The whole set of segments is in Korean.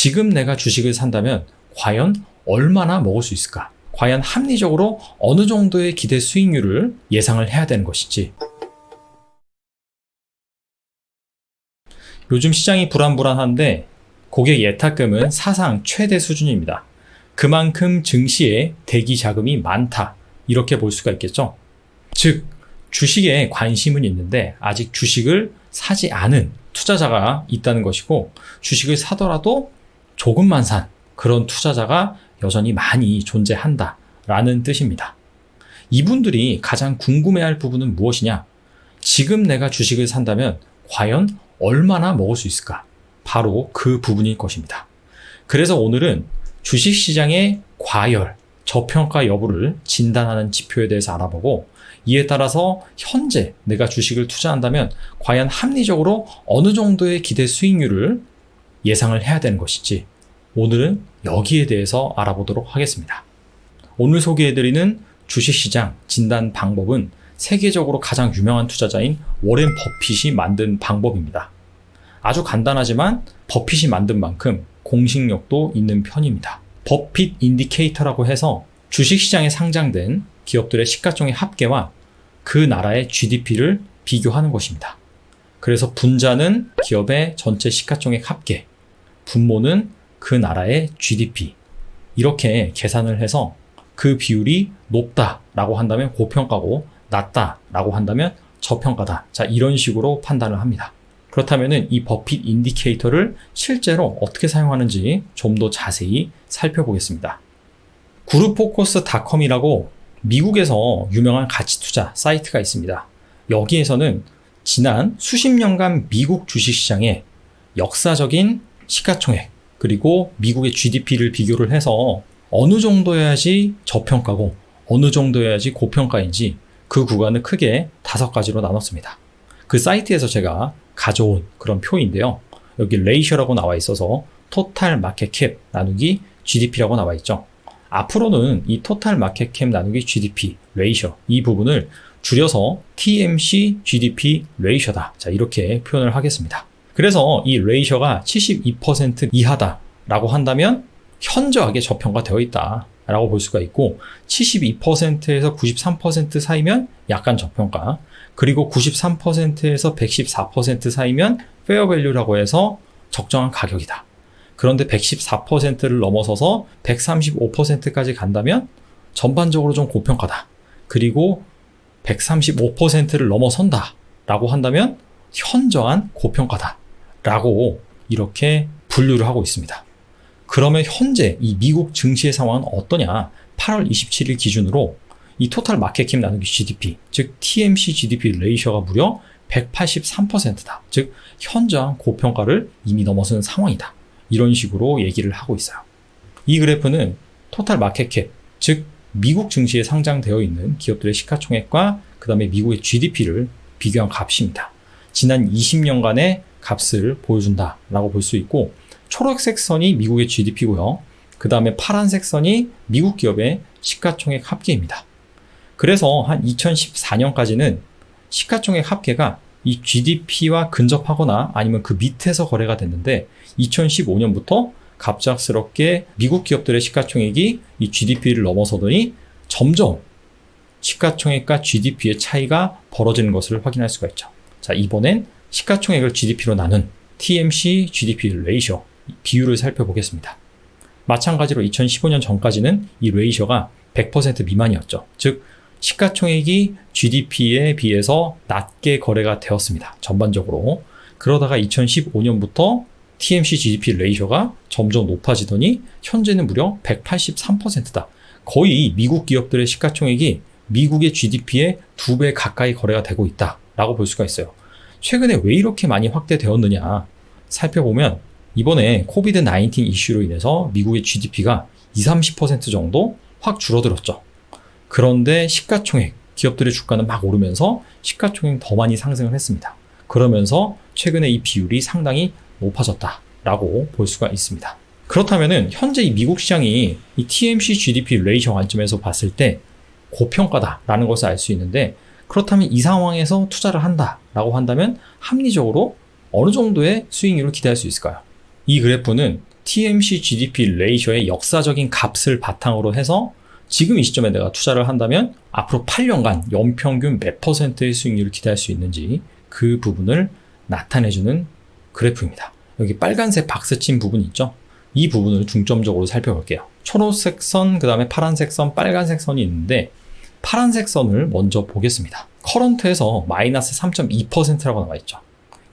지금 내가 주식을 산다면 과연 얼마나 먹을 수 있을까? 과연 합리적으로 어느 정도의 기대 수익률을 예상을 해야 되는 것인지. 요즘 시장이 불안불안한데 고객 예탁금은 사상 최대 수준입니다. 그만큼 증시에 대기 자금이 많다, 이렇게 볼 수가 있겠죠. 즉, 주식에 관심은 있는데 아직 주식을 사지 않은 투자자가 있다는 것이고, 주식을 사더라도 조금만 산 그런 투자자가 여전히 많이 존재한다라는 뜻입니다. 이분들이 가장 궁금해할 부분은 무엇이냐? 지금 내가 주식을 산다면 과연 얼마나 먹을 수 있을까? 바로 그 부분일 것입니다. 그래서 오늘은 주식시장의 과열, 저평가 여부를 진단하는 지표에 대해서 알아보고, 이에 따라서 현재 내가 주식을 투자한다면 과연 합리적으로 어느 정도의 기대 수익률을 예상을 해야 되는 것인지, 오늘은 여기에 대해서 알아보도록 하겠습니다. 오늘 소개해드리는 주식시장 진단 방법은 세계적으로 가장 유명한 투자자인 워렌 버핏이 만든 방법입니다. 아주 간단하지만 버핏이 만든 만큼 공식력도 있는 편입니다. 버핏 인디케이터라고 해서 주식시장에 상장된 기업들의 시가총액 합계와 그 나라의 GDP를 비교하는 것입니다. 그래서 분자는 기업의 전체 시가총액 합계, 분모는 그 나라의 GDP, 이렇게 계산을 해서 그 비율이 높다라고 한다면 고평가고 낮다라고 한다면 저평가다. 자, 이런 식으로 판단을 합니다. 그렇다면 이 버핏 인디케이터를 실제로 어떻게 사용하는지 좀 더 자세히 살펴보겠습니다. 그룹포커스닷컴이라고 미국에서 유명한 가치투자 사이트가 있습니다. 여기에서는 지난 수십 년간 미국 주식시장의 역사적인 시가총액, 그리고 미국의 GDP를 비교를 해서 어느 정도여야지 저평가고 어느 정도여야지 고평가인지 그 구간을 크게 5가지로 나눴습니다. 그 사이트에서 제가 가져온 그런 표인데요. 여기 레이셔라고 나와 있어서 토탈 마켓 캡 나누기 GDP라고 나와 있죠. 앞으로는 이 토탈 마켓 캡 나누기 GDP 레이셔, 이 부분을 줄여서 TMC GDP 레이셔다. 자, 이렇게 표현을 하겠습니다. 그래서 이 레이셔가 72% 이하다라고 한다면 현저하게 저평가되어 있다라고 볼 수가 있고, 72%에서 93% 사이면 약간 저평가, 그리고 93%에서 114% 사이면 페어밸류라고 해서 적정한 가격이다. 그런데 114%를 넘어서서 135%까지 간다면 전반적으로 좀 고평가다. 그리고 135%를 넘어선다 라고 한다면 현저한 고평가다 라고 이렇게 분류를 하고 있습니다. 그러면 현재 이 미국 증시의 상황은 어떠냐? 8월 27일 기준으로 이 토탈 마켓캡 나누기 GDP, 즉 TMC GDP 레이셔가 무려 183%다. 즉 현저한 고평가를 이미 넘어선 상황이다. 이런 식으로 얘기를 하고 있어요. 이 그래프는 토탈 마켓캡, 즉 미국 증시에 상장되어 있는 기업들의 시가총액과 그 다음에 미국의 GDP를 비교한 값입니다. 지난 20년간의 값을 보여준다라고 볼 수 있고, 초록색 선이 미국의 GDP고요. 그 다음에 파란색 선이 미국 기업의 시가총액 합계입니다. 그래서 한 2014년까지는 시가총액 합계가 이 GDP와 근접하거나 아니면 그 밑에서 거래가 됐는데, 2015년부터 갑작스럽게 미국 기업들의 시가총액이 이 GDP를 넘어서더니 점점 시가총액과 GDP의 차이가 벌어지는 것을 확인할 수가 있죠. 자, 이번엔 시가총액을 GDP로 나눈 TMC GDP 레이셔 비율을 살펴보겠습니다. 마찬가지로 2015년 전까지는 이 레이셔가 100% 미만이었죠. 즉 시가총액이 GDP에 비해서 낮게 거래가 되었습니다. 전반적으로. 그러다가 2015년부터 TMC GDP 레이셔가 점점 높아지더니 현재는 무려 183%다. 거의 미국 기업들의 시가총액이 미국의 GDP의 2배 가까이 거래가 되고 있다라고 볼 수가 있어요. 최근에 왜 이렇게 많이 확대되었느냐 살펴보면, 이번에 코비드-19 이슈로 인해서 미국의 GDP가 20-30% 정도 확 줄어들었죠. 그런데 시가총액, 기업들의 주가는 막 오르면서 시가총액 더 많이 상승을 했습니다. 그러면서 최근에 이 비율이 상당히 높아졌다라고 볼 수가 있습니다. 그렇다면은 현재 이 미국 시장이 이 TMC GDP 레이셔 관점에서 봤을 때 고평가다라는 것을 알 수 있는데, 그렇다면 이 상황에서 투자를 한다라고 한다면 합리적으로 어느 정도의 수익률을 기대할 수 있을까요? 이 그래프는 TMC GDP 레이셔의 역사적인 값을 바탕으로 해서 지금 이 시점에 내가 투자를 한다면 앞으로 8년간 연평균 몇 %의 수익률을 기대할 수 있는지 그 부분을 나타내주는 그래프입니다. 여기 빨간색 박스친 부분 있죠? 이 부분을 중점적으로 살펴볼게요. 초록색 선, 그 다음에 파란색 선, 빨간색 선이 있는데 파란색 선을 먼저 보겠습니다. 커런트에서 마이너스 3.2%라고 나와 있죠.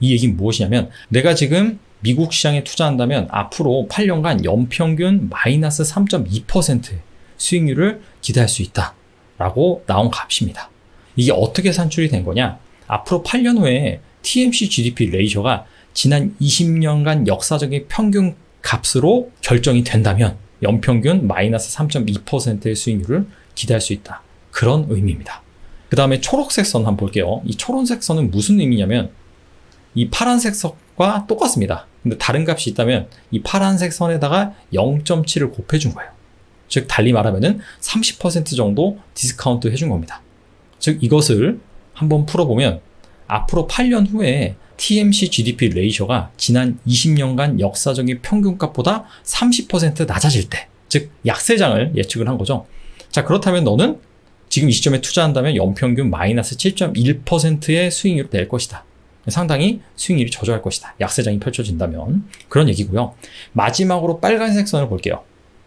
이 얘기는 무엇이냐면 내가 지금 미국 시장에 투자한다면 앞으로 8년간 연평균 마이너스 3.2% 수익률을 기대할 수 있다 라고 나온 값입니다. 이게 어떻게 산출이 된 거냐? 앞으로 8년 후에 TMC GDP 레이셔가 지난 20년간 역사적인 평균 값으로 결정이 된다면 연평균 마이너스 3.2%의 수익률을 기대할 수 있다. 그런 의미입니다. 그 다음에 초록색 선 한번 볼게요. 이 초록색 선은 무슨 의미냐면 이 파란색 선과 똑같습니다. 근데 다른 값이 있다면 이 파란색 선에다가 0.7을 곱해준 거예요. 즉 달리 말하면은 30% 정도 디스카운트 해준 겁니다. 즉 이것을 한번 풀어보면 앞으로 8년 후에 TMC GDP 레이셔가 지난 20년간 역사적인 평균값보다 30% 낮아질 때, 즉 약세장을 예측을 한 거죠. 자, 그렇다면 너는 지금 이 시점에 투자한다면 연평균 마이너스 7.1%의 수익률을 낼 것이다. 상당히 수익률이 저조할 것이다. 약세장이 펼쳐진다면. 그런 얘기고요. 마지막으로 빨간색 선을 볼게요.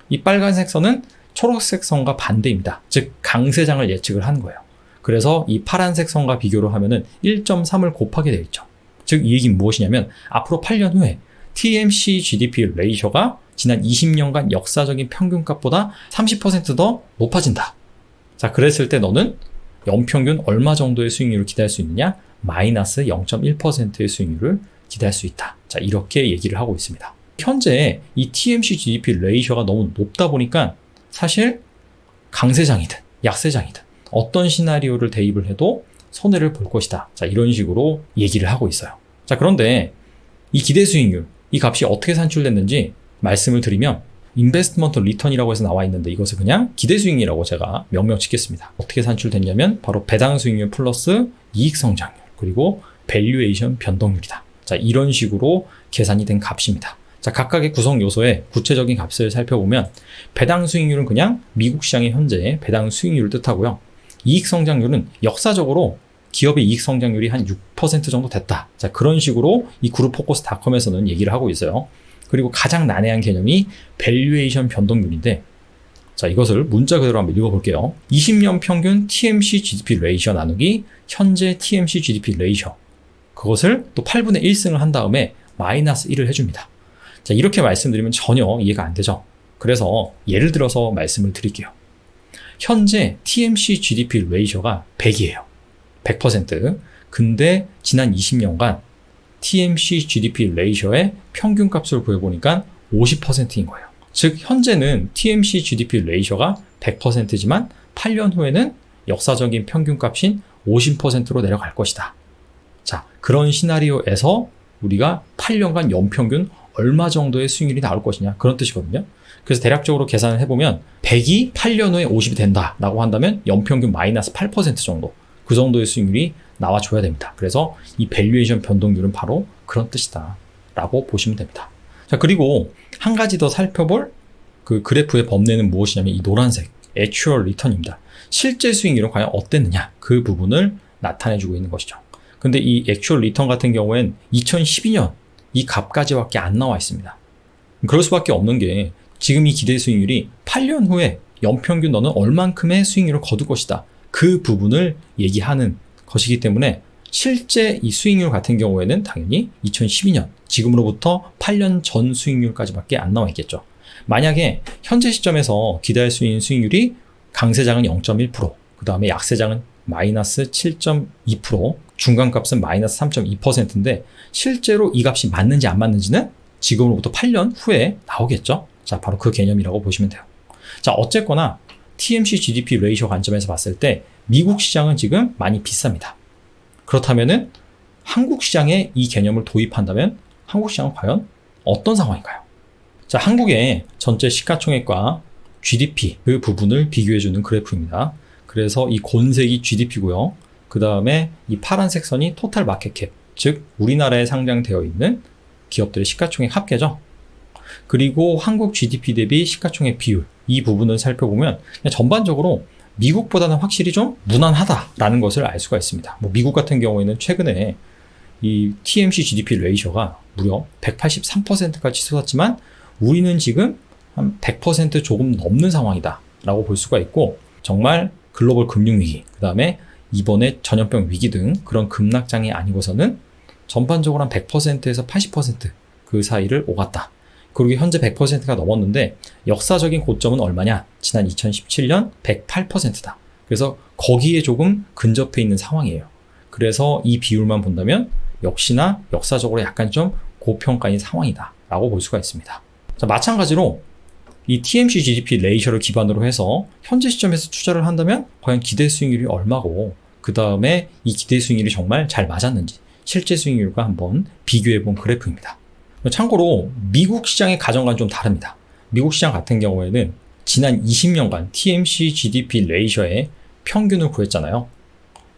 이 빨간색 선은 초록색 선과 반대입니다. 즉 강세장을 예측을 한 거예요. 그래서 이 파란색 선과 비교를 하면은 1.3을 곱하게 되어 있죠. 즉 이 얘기는 무엇이냐면 앞으로 8년 후에 TMC GDP 레이셔가 지난 20년간 역사적인 평균값보다 30% 더 높아진다. 자, 그랬을 때 너는 연평균 얼마 정도의 수익률을 기대할 수 있느냐? 마이너스 0.1%의 수익률을 기대할 수 있다. 자, 이렇게 얘기를 하고 있습니다. 현재 이 TMC GDP 레이셔가 너무 높다 보니까 사실 강세장이든 약세장이든 어떤 시나리오를 대입을 해도 손해를 볼 것이다. 자, 이런 식으로 얘기를 하고 있어요. 자, 그런데 이 기대 수익률, 이 값이 어떻게 산출됐는지 말씀을 드리면 인베스트먼트 리턴이라고 해서 나와 있는데 이것을 그냥 기대 수익률이라고 제가 명명 짓겠습니다. 어떻게 산출됐냐면 바로 배당 수익률 플러스 이익 성장률 그리고 밸류에이션 변동률이다. 자, 이런 식으로 계산이 된 값입니다. 자, 각각의 구성 요소의 구체적인 값을 살펴보면 배당 수익률은 그냥 미국 시장의 현재 배당 수익률을 뜻하고요. 이익 성장률은 역사적으로 기업의 이익 성장률이 한 6% 정도 됐다. 자, 그런 식으로 이 그룹포커스닷컴에서는 얘기를 하고 있어요. 그리고 가장 난해한 개념이 밸류에이션 변동률인데, 자, 이것을 문자 그대로 한번 읽어볼게요. 20년 평균 TMC GDP 레이셔 나누기 현재 TMC GDP 레이셔. 그것을 또 8분의 1승을 한 다음에 마이너스 1을 해줍니다. 자, 이렇게 말씀드리면 전혀 이해가 안 되죠. 그래서 예를 들어서 말씀을 드릴게요. 현재 TMC GDP 레이셔가 100이에요. 100%. 근데 지난 20년간 TMC GDP 레이셔의 평균값을 구해보니까 50%인 거예요. 즉 현재는 TMC GDP 레이셔가 100%지만 8년 후에는 역사적인 평균값인 50%로 내려갈 것이다. 자, 그런 시나리오에서 우리가 8년간 연평균 얼마 정도의 수익률이 나올 것이냐, 그런 뜻이거든요. 그래서 대략적으로 계산을 해보면 100이 8년 후에 50이 된다라고 한다면 연평균 마이너스 8% 정도, 그 정도의 수익률이 나와줘야 됩니다. 그래서 이 밸류에이션 변동률은 바로 그런 뜻이다 라고 보시면 됩니다. 자, 그리고 한 가지 더 살펴볼 그 그래프의 범례는 무엇이냐면 이 노란색 actual return입니다. 실제 수익률은 과연 어땠느냐, 그 부분을 나타내주고 있는 것이죠. 근데 이 actual return 같은 경우엔 2012년 이 값까지밖에 안 나와 있습니다. 그럴 수밖에 없는 게 지금 이 기대 수익률이 8년 후에 연평균 너는 얼만큼의 수익률을 거둘 것이다, 그 부분을 얘기하는 것이기 때문에 실제 이 수익률 같은 경우에는 당연히 2012년, 지금으로부터 8년 전 수익률까지밖에 안 나와 있겠죠. 만약에 현재 시점에서 기대할 수 있는 수익률이 강세장은 0.1%, 그 다음에 약세장은 마이너스 7.2%, 중간값은 마이너스 3.2%인데 실제로 이 값이 맞는지 안 맞는지는 지금으로부터 8년 후에 나오겠죠. 자, 바로 그 개념이라고 보시면 돼요. 자, 어쨌거나 TMC GDP 레이셔 관점에서 봤을 때 미국 시장은 지금 많이 비쌉니다. 그렇다면은 한국 시장에 이 개념을 도입한다면 한국 시장은 과연 어떤 상황인가요? 자, 한국의 전체 시가총액과 GDP 그 부분을 비교해주는 그래프입니다. 그래서 이 곤색이 GDP고요. 그 다음에 이 파란색 선이 토탈 마켓캡, 즉 우리나라에 상장되어 있는 기업들의 시가총액 합계죠. 그리고 한국 GDP 대비 시가총액 비율, 이 부분을 살펴보면 그냥 전반적으로 미국보다는 확실히 좀 무난하다라는 것을 알 수가 있습니다. 뭐 미국 같은 경우에는 최근에 이 TMC GDP 레이셔가 무려 183%까지 솟았지만 우리는 지금 한 100% 조금 넘는 상황이다 라고 볼 수가 있고, 정말 글로벌 금융위기, 그 다음에 이번에 전염병 위기 등 그런 급락장이 아니고서는 전반적으로 한 100%에서 80% 사이를 오갔다. 그리고 현재 100%가 넘었는데 역사적인 고점은 얼마냐? 지난 2017년 108%다. 그래서 거기에 조금 근접해 있는 상황이에요. 그래서 이 비율만 본다면 역시나 역사적으로 약간 좀 고평가인 상황이다 라고 볼 수가 있습니다. 자, 마찬가지로 이 TMC GDP 레이셔를 기반으로 해서 현재 시점에서 투자를 한다면 과연 기대 수익률이 얼마고, 그 다음에 이 기대 수익률이 정말 잘 맞았는지 실제 수익률과 한번 비교해 본 그래프입니다. 참고로 미국 시장의 가정과는 좀 다릅니다. 미국 시장 같은 경우에는 지난 20년간 TMC GDP 레이셔의 평균을 구했잖아요.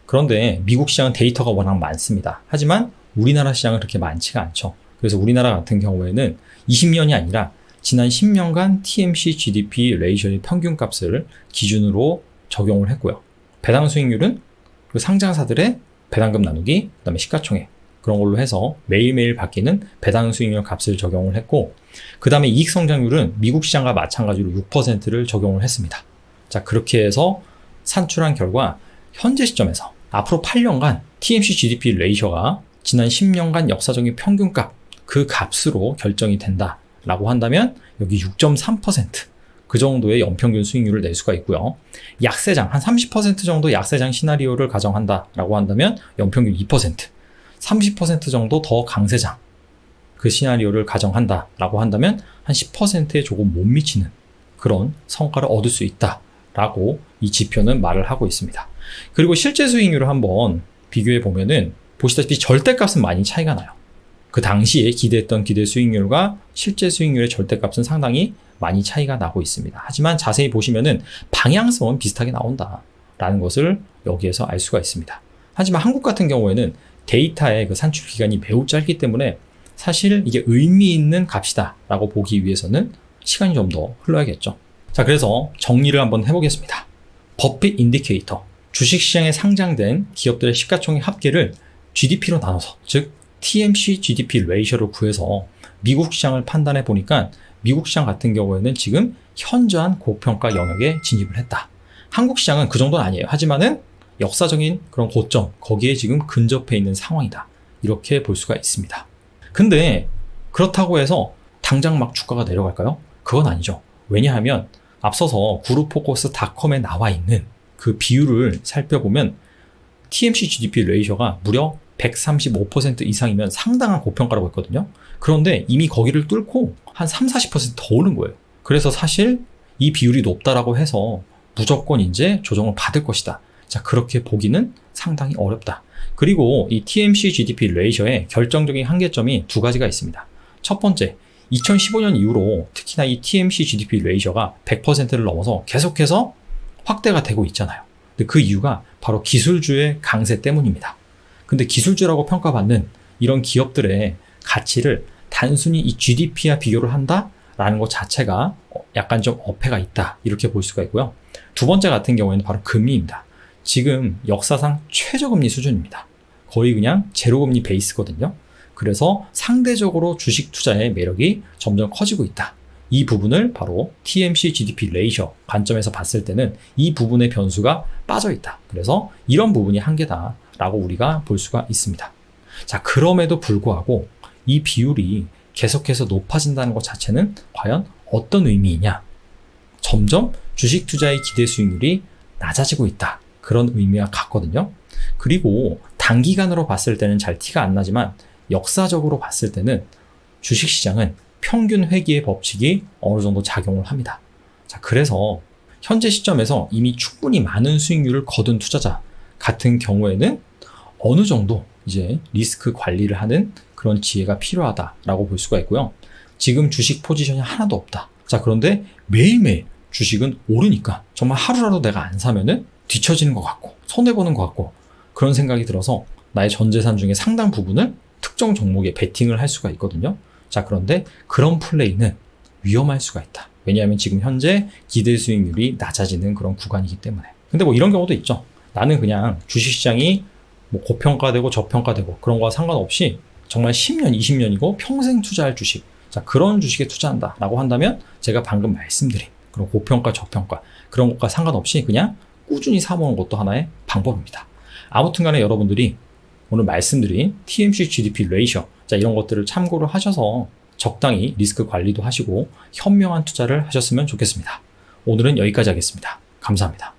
그런데 미국 시장은 데이터가 워낙 많습니다. 하지만 우리나라 시장은 그렇게 많지가 않죠. 그래서 우리나라 같은 경우에는 20년이 아니라 지난 10년간 TMC GDP 레이셔의 평균값을 기준으로 적용을 했고요. 배당 수익률은 그 상장사들의 배당금 나누기, 그 다음에 시가총액, 그런 걸로 해서 매일매일 바뀌는 배당 수익률 값을 적용을 했고, 그 다음에 이익 성장률은 미국 시장과 마찬가지로 6%를 적용을 했습니다. 자, 그렇게 해서 산출한 결과 현재 시점에서 앞으로 8년간 TMC GDP 레이셔가 지난 10년간 역사적인 평균값, 그 값으로 결정이 된다라고 한다면 여기 6.3% 그 정도의 연평균 수익률을 낼 수가 있고요. 약세장, 한 30% 정도 약세장 시나리오를 가정한다라고 한다면 연평균 2%, 30% 정도 더 강세장, 그 시나리오를 가정한다라고 한다면 한 10%에 조금 못 미치는 그런 성과를 얻을 수 있다라고 이 지표는 말을 하고 있습니다. 그리고 실제 수익률을 한번 비교해 보면은 보시다시피 절대값은 많이 차이가 나요. 그 당시에 기대했던 기대 수익률과 실제 수익률의 절대값은 상당히 많이 차이가 나고 있습니다. 하지만 자세히 보시면은 방향성은 비슷하게 나온다라는 것을 여기에서 알 수가 있습니다. 하지만 한국 같은 경우에는 데이터의 그 산출 기간이 매우 짧기 때문에 사실 이게 의미 있는 값이다라고 보기 위해서는 시간이 좀 더 흘러야겠죠. 자, 그래서 정리를 한번 해보겠습니다. 버핏 인디케이터, 주식시장에 상장된 기업들의 시가총액 합계를 GDP로 나눠서, 즉 TMC GDP 레이셔를 구해서 미국 시장을 판단해 보니까 미국 시장 같은 경우에는 지금 현저한 고평가 영역에 진입을 했다. 한국 시장은 그 정도는 아니에요. 하지만은 역사적인 그런 고점, 거기에 지금 근접해 있는 상황이다. 이렇게 볼 수가 있습니다. 근데 그렇다고 해서 당장 막 주가가 내려갈까요? 그건 아니죠. 왜냐하면 앞서서 구루포커스닷컴에 나와 있는 그 비율을 살펴보면 TMC GDP 레이셔가 무려 135% 이상이면 상당한 고평가라고 했거든요. 그런데 이미 거기를 뚫고 한 30-40%더 오른 거예요. 그래서 사실 이 비율이 높다라고 해서 무조건 이제 조정을 받을 것이다. 자, 그렇게 보기는 상당히 어렵다. 그리고 이 TMC GDP 레이셔의 결정적인 한계점이 두 가지가 있습니다. 첫 번째, 2015년 이후로 특히나 이 TMC GDP 레이셔가 100%를 넘어서 계속해서 확대가 되고 있잖아요. 근데 그 이유가 바로 기술주의 강세 때문입니다. 근데 기술주라고 평가받는 이런 기업들의 가치를 단순히 이 GDP와 비교를 한다라는 것 자체가 약간 좀 어폐가 있다, 이렇게 볼 수가 있고요. 두 번째 같은 경우에는 바로 금리입니다. 지금 역사상 최저금리 수준입니다. 거의 그냥 제로금리 베이스거든요. 그래서 상대적으로 주식 투자의 매력이 점점 커지고 있다. 이 부분을 바로 TMC GDP 레이셔 관점에서 봤을 때는 이 부분의 변수가 빠져 있다. 그래서 이런 부분이 한계다라고 우리가 볼 수가 있습니다. 자, 그럼에도 불구하고 이 비율이 계속해서 높아진다는 것 자체는 과연 어떤 의미이냐? 점점 주식 투자의 기대 수익률이 낮아지고 있다. 그런 의미와 같거든요. 그리고 단기간으로 봤을 때는 잘 티가 안 나지만 역사적으로 봤을 때는 주식시장은 평균 회귀의 법칙이 어느 정도 작용을 합니다. 자, 그래서 현재 시점에서 이미 충분히 많은 수익률을 거둔 투자자 같은 경우에는 어느 정도 이제 리스크 관리를 하는 그런 지혜가 필요하다라고 볼 수가 있고요. 지금 주식 포지션이 하나도 없다. 자, 그런데 매일매일 주식은 오르니까 정말 하루라도 내가 안 사면은 뒤처지는 것 같고 손해보는 것 같고 그런 생각이 들어서 나의 전 재산 중에 상당 부분을 특정 종목에 베팅을 할 수가 있거든요. 자, 그런데 그런 플레이는 위험할 수가 있다. 왜냐하면 지금 현재 기대 수익률이 낮아지는 그런 구간이기 때문에. 근데 뭐 이런 경우도 있죠. 나는 그냥 주식시장이 뭐 고평가되고 저평가되고 그런 거와 상관없이 정말 10년, 20년이고 평생 투자할 주식. 자, 그런 주식에 투자한다 라고 한다면 제가 방금 말씀드린 그런 고평가, 저평가 그런 것과 상관없이 그냥 꾸준히 사모으는 것도 하나의 방법입니다. 아무튼 간에 여러분들이 오늘 말씀드린 TMC GDP 레이셔, 자, 이런 것들을 참고를 하셔서 적당히 리스크 관리도 하시고 현명한 투자를 하셨으면 좋겠습니다. 오늘은 여기까지 하겠습니다. 감사합니다.